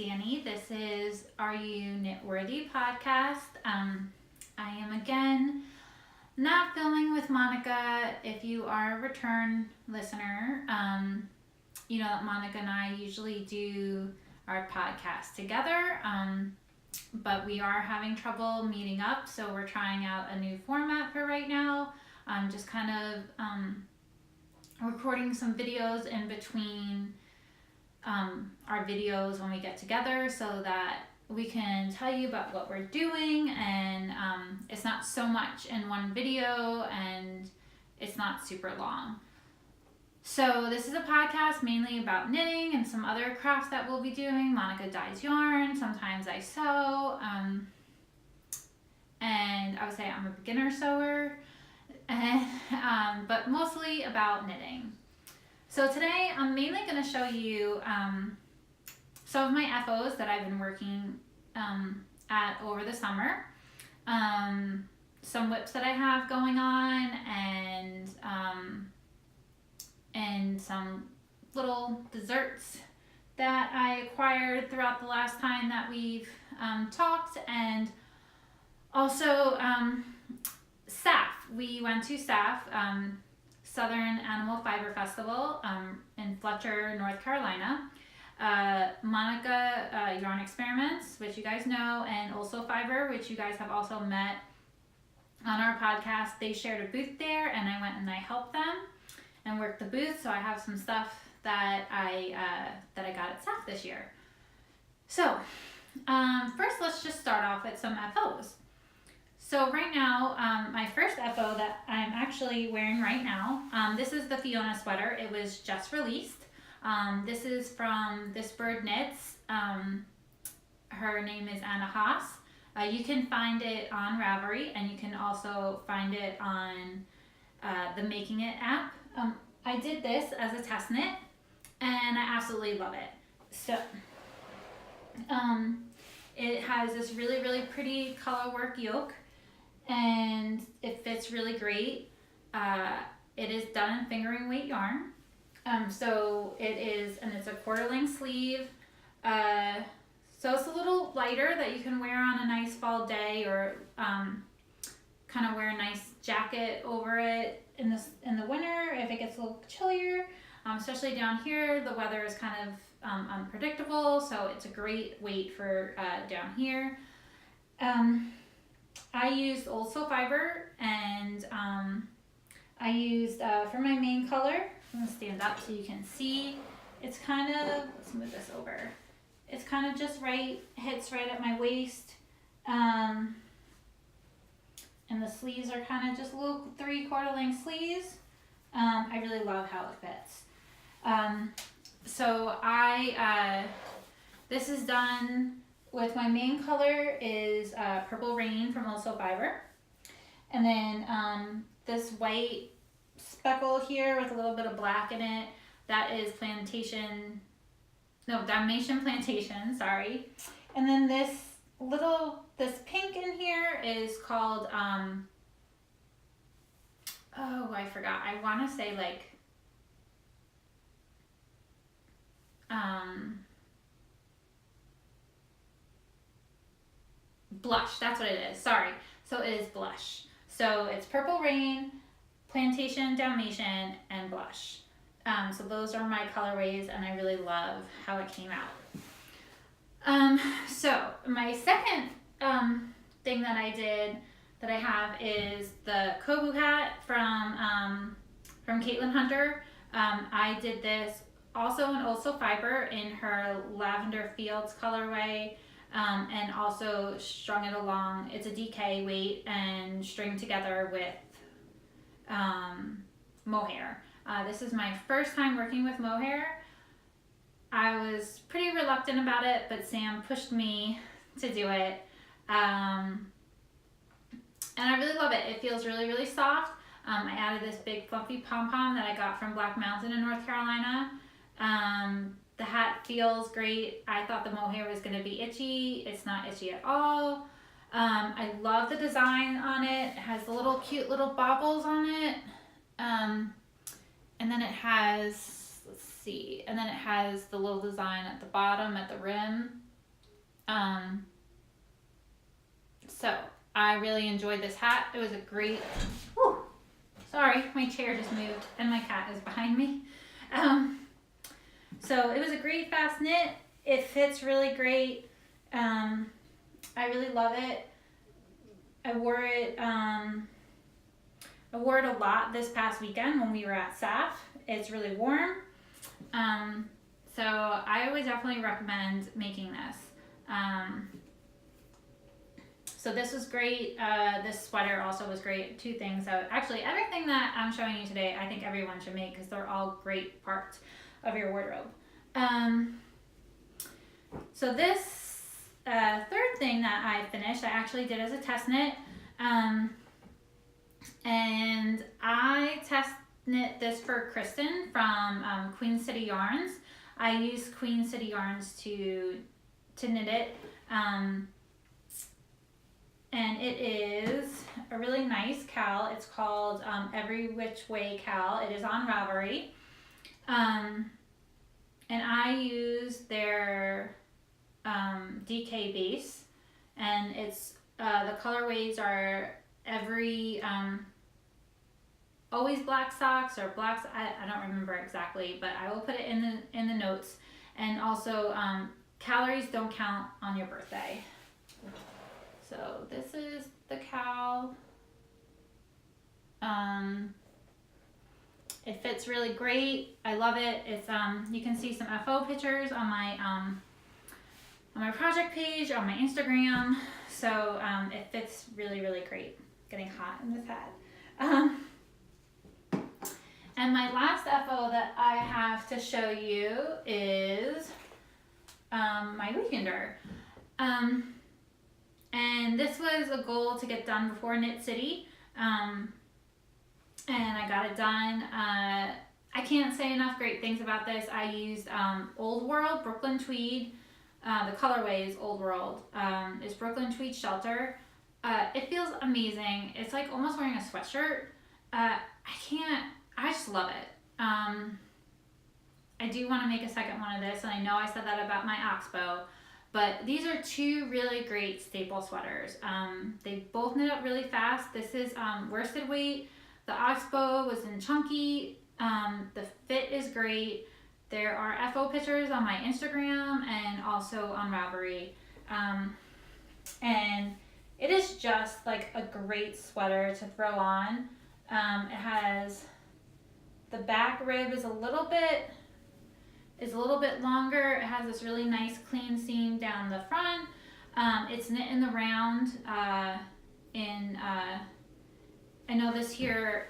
Danni. This is Are You Knitworthy podcast. I am again not filming with Monica. If you are a return listener, you know that Monica and I usually do our podcast together, but we are having trouble meeting up, so we're trying out a new format for right now. Just kind of recording some videos in between our videos when we get together so that we can tell you about what we're doing, and it's not so much in one video and it's not super long. So this is a podcast mainly about knitting and some other crafts that we'll be doing. Monica dyes yarn, sometimes I sew, and I would say I'm a beginner sewer, and, but mostly about knitting. So today I'm mainly going to show you some of my FOs that I've been working at over the summer, some whips that I have going on, and some little desserts that I acquired throughout the last time that we've talked, and also Saff. We went to Saff, Southern Animal Fiber Festival in Fletcher, North Carolina. Monica Yarn Experiments, which you guys know, and Also Fiber, which you guys have also met on our podcast. They shared a booth there, and I went and I helped them and worked the booth. So I have some stuff that I got at Saff this year. So first, let's just start off with some FOs. So right now, my first FO that I'm actually wearing right now, this is the Fiona Sweater. It was just released. This is from This Bird Knits. Her name is Anna Haas. You can find it on Ravelry, and you can also find it on the Making It app. I did this as a test knit, and I absolutely love it. So it has this really, really pretty color work yoke, and it fits really great. It is done in fingering weight yarn. So it is, and it's a quarter length sleeve. So it's a little lighter that you can wear on a nice fall day, or kind of wear a nice jacket over it in the winter if it gets a little chillier. Especially down here, the weather is kind of unpredictable, so it's a great weight for down here. I used Also Fiber, and I used for my main color. I'm gonna stand up so you can see. It's kind of, let's move this over. It's kind of just right, hits right at my waist. And the sleeves are kind of just little 3/4 length sleeves. I really love how it fits. So this is done with my main color is Purple Rain from Also Fiber. And then this white speckle here with a little bit of black in it, that is Dalmatian Plantation, sorry. And then this pink in here is called, oh, I forgot. I want to say like, Blush, that's what it is, sorry. So it is Blush. So it's Purple Rain, Plantation, Dalmatian, and Blush. So those are my colorways, and I really love how it came out. So my second thing that I have is the CoBoo Hat from Caitlin Hunter. I did this also in Also Fiber in her Lavender Fields colorway, and also strung it along. It's a DK weight and stringed together with mohair. This is my first time working with mohair. I was pretty reluctant about it, but Sam pushed me to do it. And I really love it. It feels really, really soft. I added this big fluffy pom-pom that I got from Black Mountain in North Carolina. The hat feels great. I thought the mohair was going to be itchy. It's not itchy at all. I love the design on it. It has the little cute little baubles on it. And then it has, let's see, and then it has the little design at the bottom at the rim. So I really enjoyed this hat. It was a great, whew, sorry, my chair just moved and my cat is behind me. So it was a great fast knit. It fits really great. I really love it. I wore it a lot this past weekend when we were at Saff. It's really warm. So I would definitely recommend making this. So this was great. This sweater also was great. Two things. So actually everything that I'm showing you today, I think everyone should make because they're all great parts of your wardrobe. So this third thing that I finished, I actually did as a test knit. And I test knit this for Kristin from Queen City Yarns. I used Queen City Yarns to knit it. And it is a really nice cowl. It's called Every Which Way Cowl. It is on Ravelry. And I use their DK base. And it's the colorways are every always black socks or blacks. I don't remember exactly, but I will put it in the notes. And also calories don't count on your birthday. So this is the cowl. It fits really great. I love it. It's you can see some FO pictures on my project page on my Instagram. So it fits really, really great. Getting hot in this hat. And my last FO that I have to show you is my Weekender. And this was a goal to get done before Knit City. And I got it done. I can't say enough great things about this. I used Old World Brooklyn Tweed. The colorway is Old World. It's Brooklyn Tweed Shelter. It feels amazing. It's like almost wearing a sweatshirt. I just love it. I do want to make a second one of this, and I know I said that about my Oxbow, but these are two really great staple sweaters. They both knit up really fast. This is worsted weight. The Oxbow was in chunky. The fit is great. There are FO pictures on my Instagram and also on Ravelry. And it is just like a great sweater to throw on. It has, the back rib is a little bit longer. It has this really nice clean seam down the front. It's knit in the round. I know this here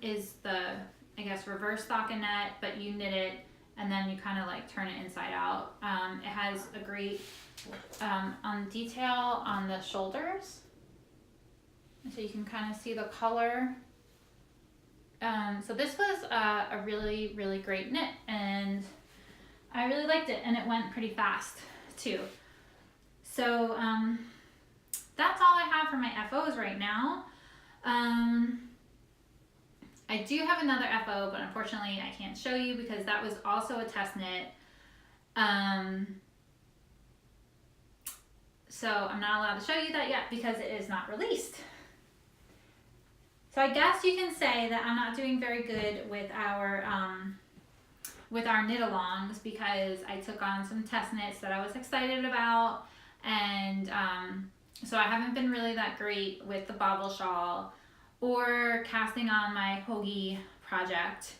is the, I guess, reverse stockinette, but you knit it and then you kind of like turn it inside out. It has a great detail on the shoulders. So you can kind of see the color. So this was a really, really great knit, and I really liked it, and it went pretty fast too. So that's all I have for my FOs right now. I do have another FO, but unfortunately I can't show you because that was also a test knit. So I'm not allowed to show you that yet because it is not released. So I guess you can say that I'm not doing very good with our knit-alongs because I took on some test knits that I was excited about, and so I haven't been really that great with the bobble shawl or casting on my Hohka project.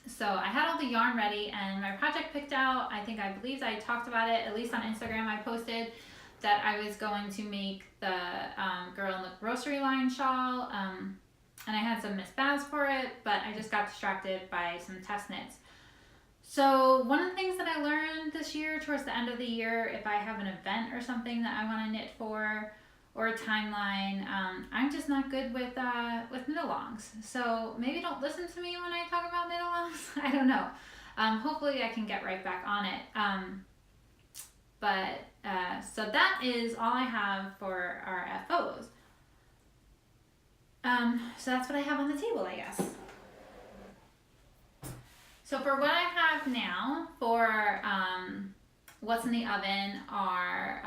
So I had all the yarn ready and my project picked out. I believe I talked about it, at least on Instagram I posted that I was going to make the Girl in the Grocery Line shawl, and I had some Miss Babs for it, but I just got distracted by some test knits. So one of the things that I learned this year, towards the end of the year, if I have an event or something that I want to knit for, or a timeline, I'm just not good with knit-alongs. So maybe don't listen to me when I talk about knit-alongs. I don't know. Hopefully I can get right back on it. So that is all I have for our FOs. So that's what I have on the table, I guess. So for what I have now for what's in the oven are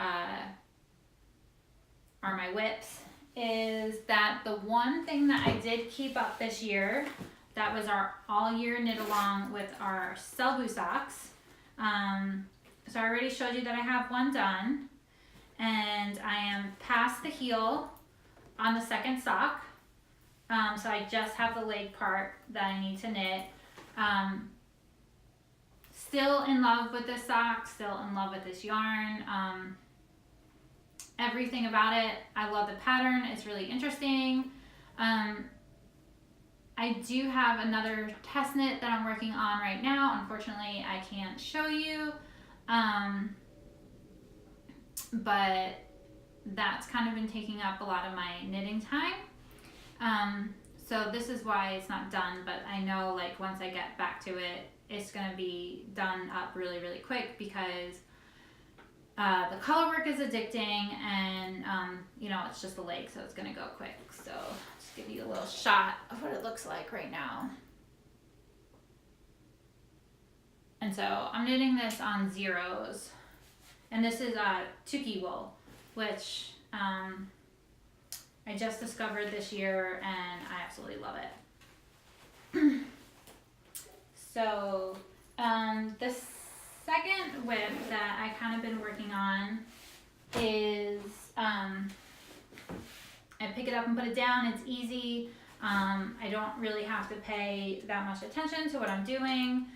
my whips. Is that the one thing that I did keep up this year? That was our all year knit along with our CoBoo socks. So I already showed you that I have one done, and I am past the heel on the second sock. So I just have the leg part that I need to knit. Still in love with this sock, still in love with this yarn. Everything about it, I love the pattern, it's really interesting. I do have another test knit that I'm working on right now. Unfortunately, I can't show you, but that's kind of been taking up a lot of my knitting time. So this is why it's not done, but I know like once I get back to it, it's gonna be done up really, really quick because the color work is addicting, and you know, it's just a leg, so it's gonna go quick. So just give you a little shot of what it looks like right now. And so I'm knitting this on zeros, and this is Tukuwool, which I just discovered this year, and I absolutely love it. So the second whip that I kind of been working on is I pick it up and put it down. It's easy. I don't really have to pay that much attention to what I'm doing.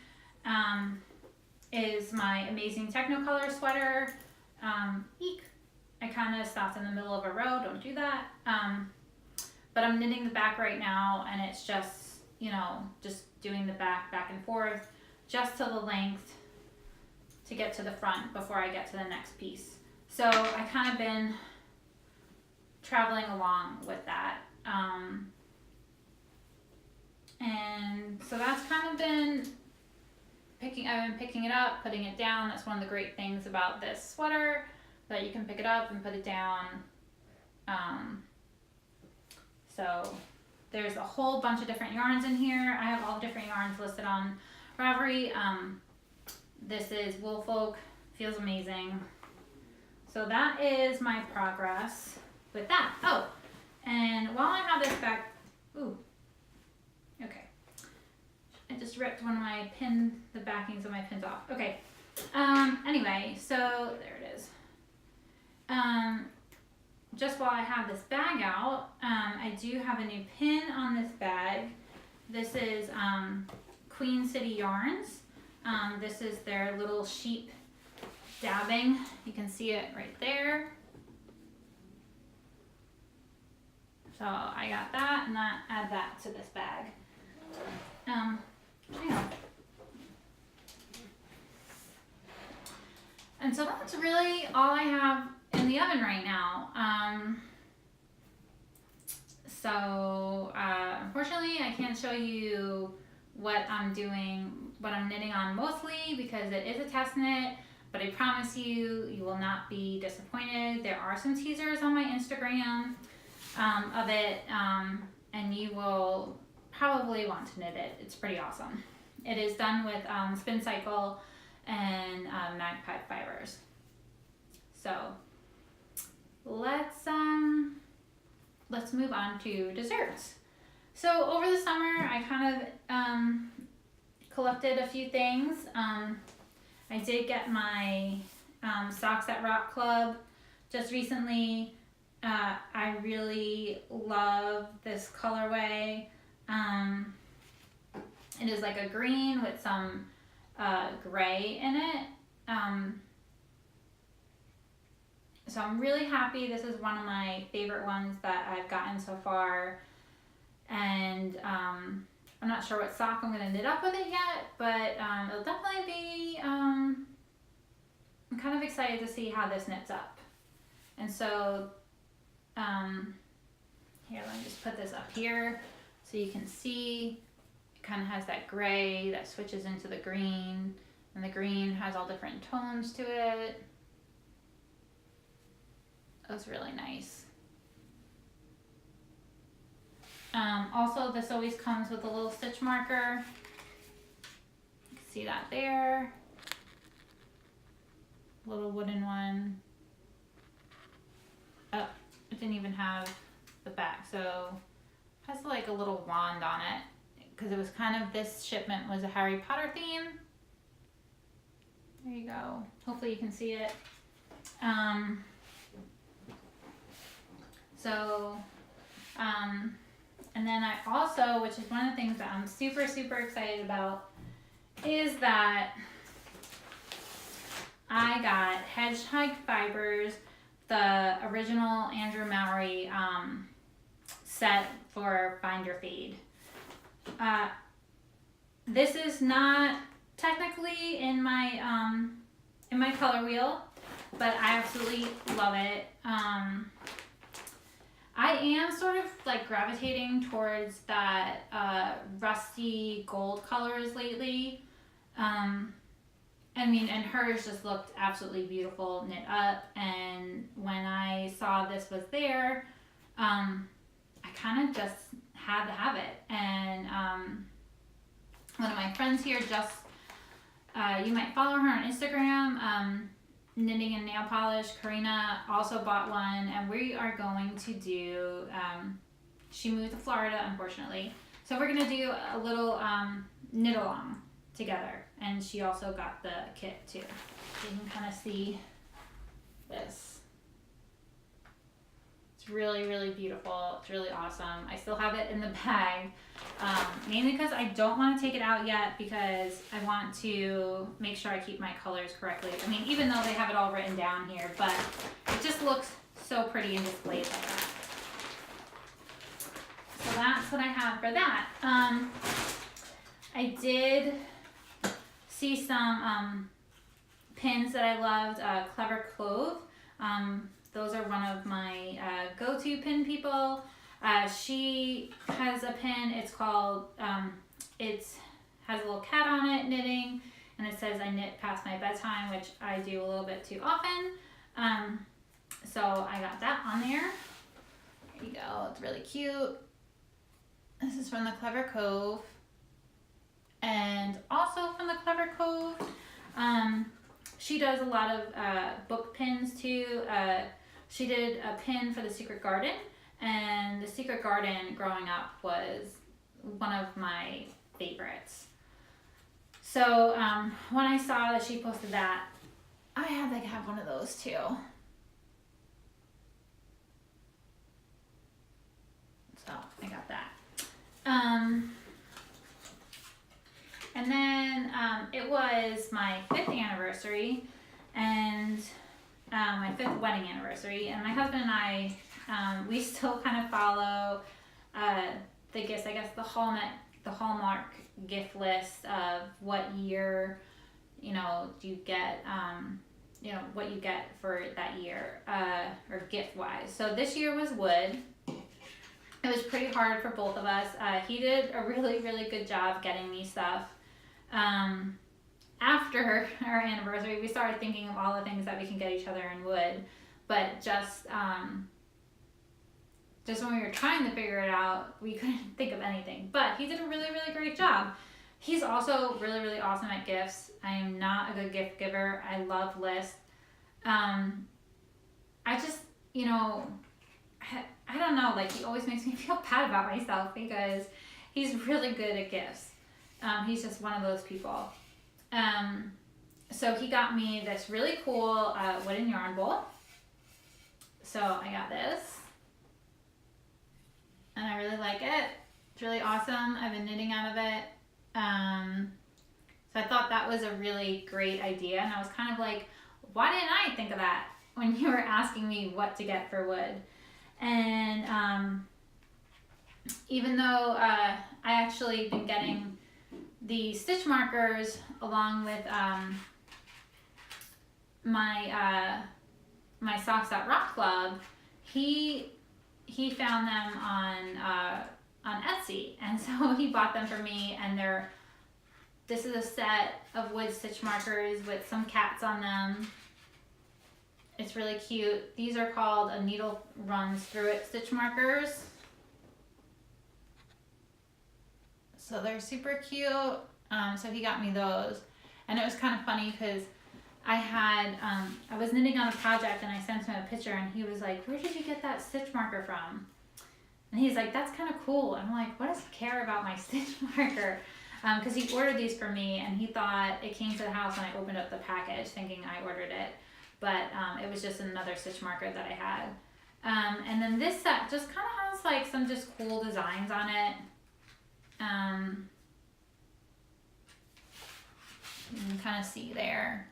Is my amazing Technicolor sweater. Eek. I kind of stopped in the middle of a row. Don't do that. But I'm knitting the back right now, and it's just, you know, just doing the back and forth, just to the length to get to the front before I get to the next piece. So I kind of been traveling along with that. And so that's kind of been I've been picking it up, putting it down. That's one of the great things about this sweater, that you can pick it up and put it down. So there's a whole bunch of different yarns in here. I have all the different yarns listed on Ravelry. This is Woolfolk, feels amazing. So that is my progress with that. Oh, and while I have this back, ooh, okay. I just ripped one of the backings of my pins off. Okay, anyway, so there it is. Just while I have this bag out, I do have a new pin on this bag. This is Queen City Yarns. This is their little sheep dabbing. You can see it right there. So I got that, and add that to this bag. Hang on. And so that's really all I have in the oven right now. Unfortunately, I can't show you what I'm doing, what I'm knitting on mostly, because it is a test knit, but I promise you, you will not be disappointed. There are some teasers on my Instagram of it, and you will probably want to knit it. It's pretty awesome. It is done with Spin Cycle and Magpie fibers. So let's move on to desserts. So over the summer, I kind of collected a few things. I did get my Socks at Rock Club just recently. I really love this colorway. It is like a green with some gray in it. So I'm really happy. This is one of my favorite ones that I've gotten so far. And I'm not sure what sock I'm going to knit up with it yet, but it'll definitely be, I'm kind of excited to see how this knits up. And so, here, let me just put this up here so you can see. It kind of has that gray that switches into the green, and the green has all different tones to it. That's really nice. Also, this always comes with a little stitch marker. You can see that there. little wooden one. Oh, it didn't even have the back, so it has like a little wand on it because it was kind of, this shipment was a Harry Potter theme. There you go. Hopefully you can see it. And then I also, which is one of the things that I'm super, super excited about, is that I got Hedgehog fibers, the original Andrea Mowery set for Find Your Feed. This is not technically in my color wheel, but I absolutely love it. I am sort of like gravitating towards that rusty gold colors lately. I mean, and hers just looked absolutely beautiful knit up, and when I saw this was there, I kind of just had to have it. And one of my friends here just, you might follow her on Instagram, Knitting and Nail Polish, Karina, also bought one, and we are going to do, she moved to Florida, unfortunately, so we're going to do a little knit along together, and she also got the kit too. So you can kind of see this. It's really, really beautiful. It's really awesome. I still have it in the bag, mainly because I don't want to take it out yet, because I want to make sure I keep my colors correctly. I mean, even though they have it all written down here, but it just looks so pretty and displayed like that. So that's what I have for that. I did see some pins that I loved, Clever Clove. Those are one of my go-to pin people. She has a pin, it's called, it has a little cat on it knitting, and it says I knit past my bedtime, which I do a little bit too often. So I got that on there. There you go, it's really cute. This is from the Clever Cove. And also from the Clever Cove, she does a lot of book pins too. She did a pin for the Secret Garden, and the Secret Garden growing up was one of my favorites. So when I saw that she posted that, I had to have one of those too. So I got that. And then it was my 5th anniversary, and my 5th wedding anniversary, and my husband and I, we still kind of follow the gifts, I guess the Hallmark gift list of what year, you know, you get, you know, what you get for that year, or gift wise. So this year was wood. It was pretty hard for both of us. He did a really, really good job getting me stuff. After our anniversary, we started thinking of all the things that we can get each other in wood, but just when we were trying to figure it out, we couldn't think of anything. But he did a really, really great job. He's also really, really awesome at gifts. I am not a good gift giver. I love lists. I just, you know, I don't know, like, he always makes me feel bad about myself because he's really good at gifts. He's just one of those people. So he got me this really cool wooden yarn bowl. So I got this, and I really like it. It's really awesome. I've been knitting out of it. So I thought that was a really great idea, and I was kind of like, why didn't I think of that when you were asking me what to get for wood? And even though I actually been getting the stitch markers along with my Socks That Rock Club, he found them on Etsy, and so he bought them for me. And this is a set of wood stitch markers with some cats on them. It's really cute. These are called a needle runs through it stitch markers. So they're super cute. So he got me those. And it was kind of funny because I was knitting on a project and I sent him a picture and he was like, where did you get that stitch marker from? And he's like, that's kind of cool. And I'm like, what does he care about my stitch marker? Because he ordered these for me and he thought it came to the house and I opened up the package thinking I ordered it. But it was just another stitch marker that I had. And then this set just kind of has like some just cool designs on it. You can kind of see there.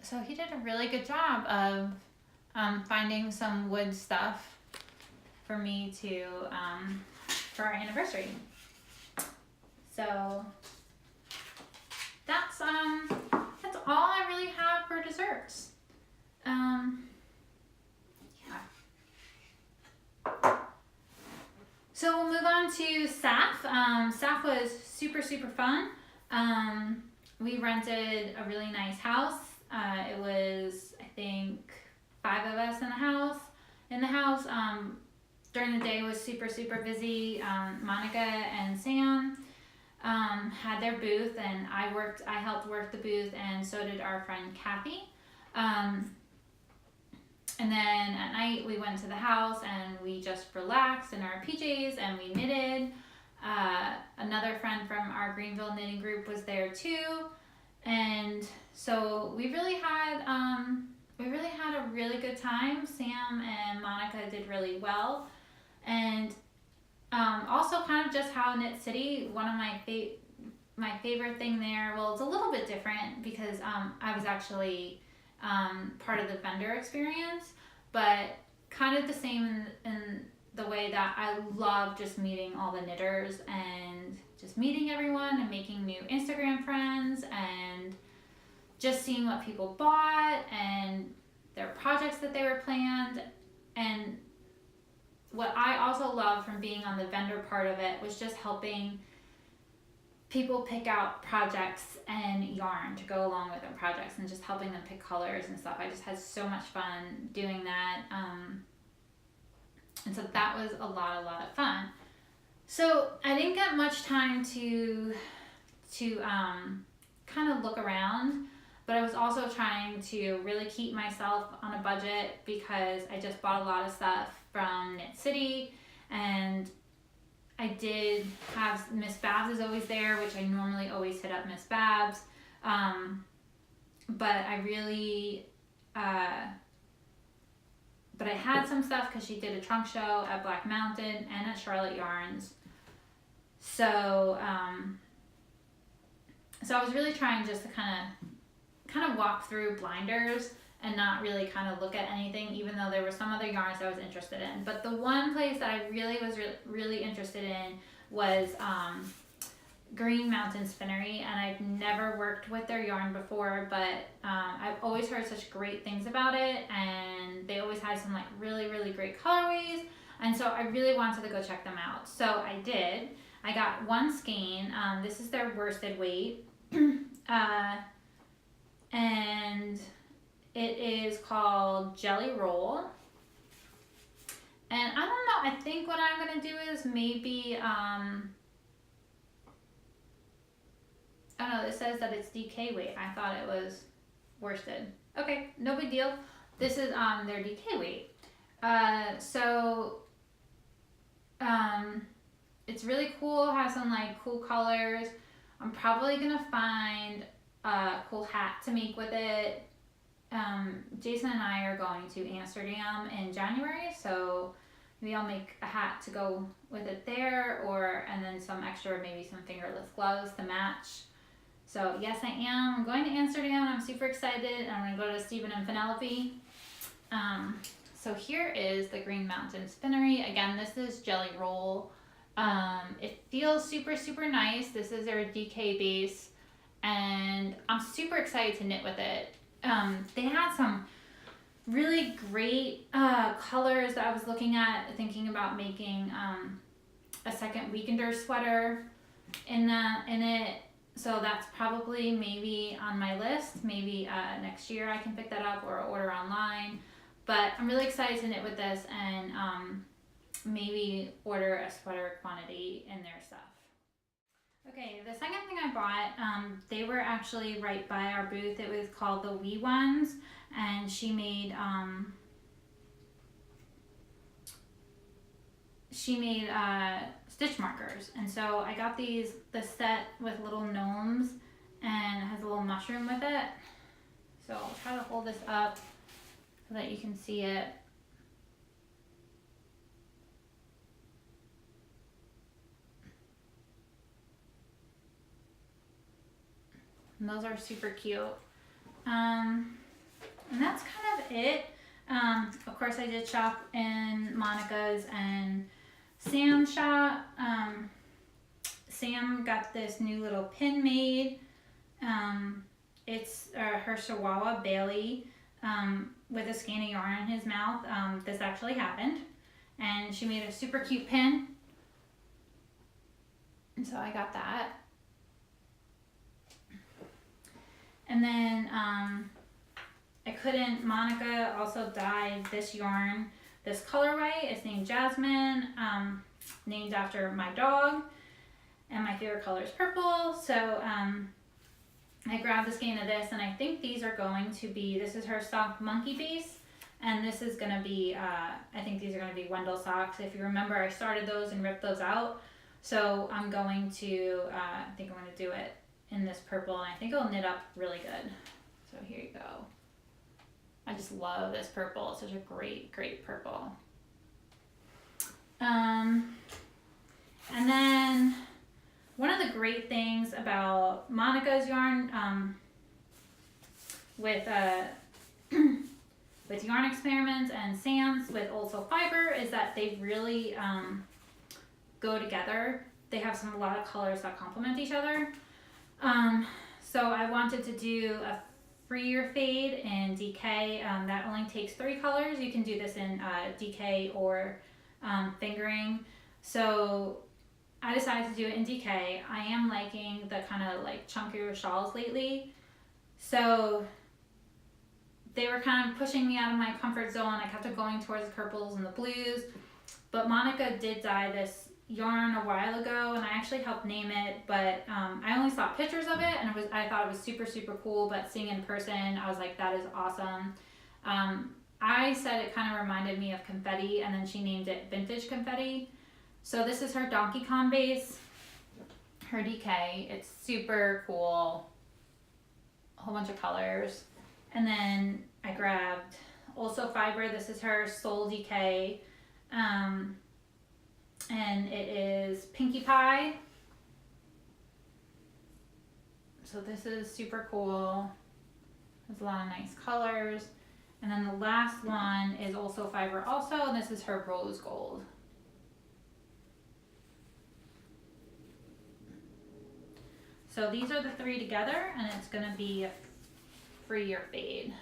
So he did a really good job of finding some wood stuff for me to for our anniversary. So that's all I really have for desserts. Yeah. So we'll move on to Saff. Saff was super fun. We rented a really nice house. It was, I think, 5 of us in the house. During the day was super busy. Monica and Sam had their booth and I helped work the booth, and so did our friend Kathy. And then at night we went to the house and we just relaxed in our PJs and we knitted. Another friend from our Greenville knitting group was there too. And so we really had a really good time. Sam and Monica did really well. And also kind of just how Knit City, one of my favorite thing there, well, it's a little bit different because I was actually part of the vendor experience, but kind of the same in the way that I love just meeting all the knitters and just meeting everyone and making new Instagram friends and just seeing what people bought and their projects that they were planned. And what I also loved from being on the vendor part of it was just helping people pick out projects and yarn to go along with their projects and just helping them pick colors and stuff. I just had so much fun doing that. And so that was a lot of fun. So I didn't get much time to kind of look around, but I was also trying to really keep myself on a budget because I just bought a lot of stuff from Knit City, and I did have Miss Babs is always there, which I normally always hit up Miss Babs. But I really, but I had some stuff because she did a trunk show at Black Mountain and at Charlotte Yarns. So, so I was really trying just to kind of walk through blinders and not really kind of look at anything, even though there were some other yarns I was interested in. But the one place that I really was really interested in was Green Mountain Spinnery, and I've never worked with their yarn before, but I've always heard such great things about it, and they always had some like really great colorways, and so I really wanted to go check them out. So I did. I got one skein. This is their worsted weight, and it is called Jelly Roll. And I don't know, I think what I'm going to do is maybe, oh no, it says that it's DK weight. I thought it was worsted. Okay, no big deal. This is their DK weight. It's really cool, has some like cool colors. I'm probably going to find a cool hat to make with it. Jason and I are going to Amsterdam in January, so maybe I'll make a hat to go with it there, and then some extra, maybe some fingerless gloves to match. So yes, I am. I'm going to Amsterdam. I'm super excited. I'm going to go to Stephen and Penelope. So here is the Green Mountain Spinnery. Again, this is Jelly Roll. It feels super nice. This is their DK base, and I'm super excited to knit with it. They had some really great colors that I was looking at, thinking about making a second Weekender sweater in it. So that's probably maybe on my list. Maybe next year I can pick that up or order online. But I'm really excited to knit with this and maybe order a sweater quantity in their stuff. Okay, the second thing I bought, they were actually right by our booth. It was called the WEEONES, and she made stitch markers. And so I got the set with little gnomes, and it has a little mushroom with it. So I'll try to hold this up so that you can see it. And those are super cute. And that's kind of it. Of course I did shop in Monica's and Sam's shop. Sam got this new little pin made. It's her Chihuahua Bailey with a skein of yarn in his mouth. This actually happened. And she made a super cute pin. And so I got that. And then Monica also dyed this yarn, this colorway. It's named Jasmine, named after my dog, and my favorite color is purple. So I grabbed a skein of this, and I think these are going to be, this is her sock monkey base, and this is going to be, I think these are going to be Wendell socks. If you remember, I started those and ripped those out. So I'm going to, I think I'm going to do it in this purple, and I think it'll knit up really good. So here you go. I just love this purple. It's such a great, great purple. And then one of the great things about Monica's yarn with Yarn Experiments and Sam's with Also Fiber is that they really go together. They have a lot of colors that complement each other. So I wanted to do a freer fade in DK. That only takes 3 colors. You can do this in DK or fingering. So I decided to do it in DK. I am liking the kind of like chunkier shawls lately. So they were kind of pushing me out of my comfort zone. I kept going towards the purples and the blues. But Monica did dye this yarn a while ago, and I actually helped name it, but I only saw pictures of it, and I thought it was super, super cool, but seeing in person, I was like, that is awesome. I said it kind of reminded me of Confetti, and then she named it Vintage Confetti. So this is her Donkey Kong base, her DK. It's super cool, a whole bunch of colors. And then I grabbed Also Fiber. This is her Soul DK. And it is Pinkie Pie. So this is super cool. There's a lot of nice colors. And then the last one is Also Fiber also, and this is her Rose Gold. So these are the 3 together, and it's gonna be a free or fade.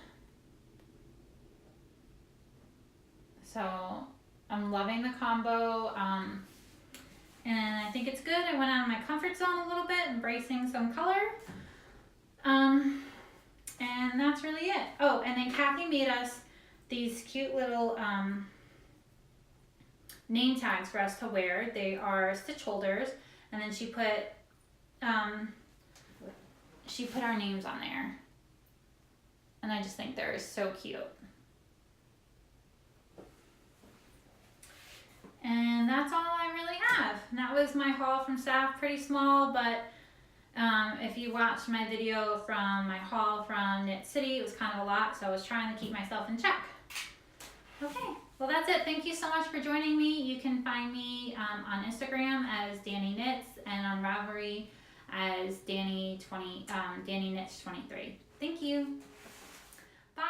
So I'm loving the combo, and I think it's good. I went out of my comfort zone a little bit, embracing some color, and that's really it. Oh, and then Kathy made us these cute little name tags for us to wear. They are stitch holders, and then she put our names on there, and I just think they're so cute. And that's all I really have. And that was my haul from Saff. Pretty small, but if you watched my video from my haul from Knit City, it was kind of a lot, so I was trying to keep myself in check. Okay, well that's it. Thank you so much for joining me. You can find me on Instagram as Danni Knits, and on Ravelry as Danni Knits 23. Thank you. Bye.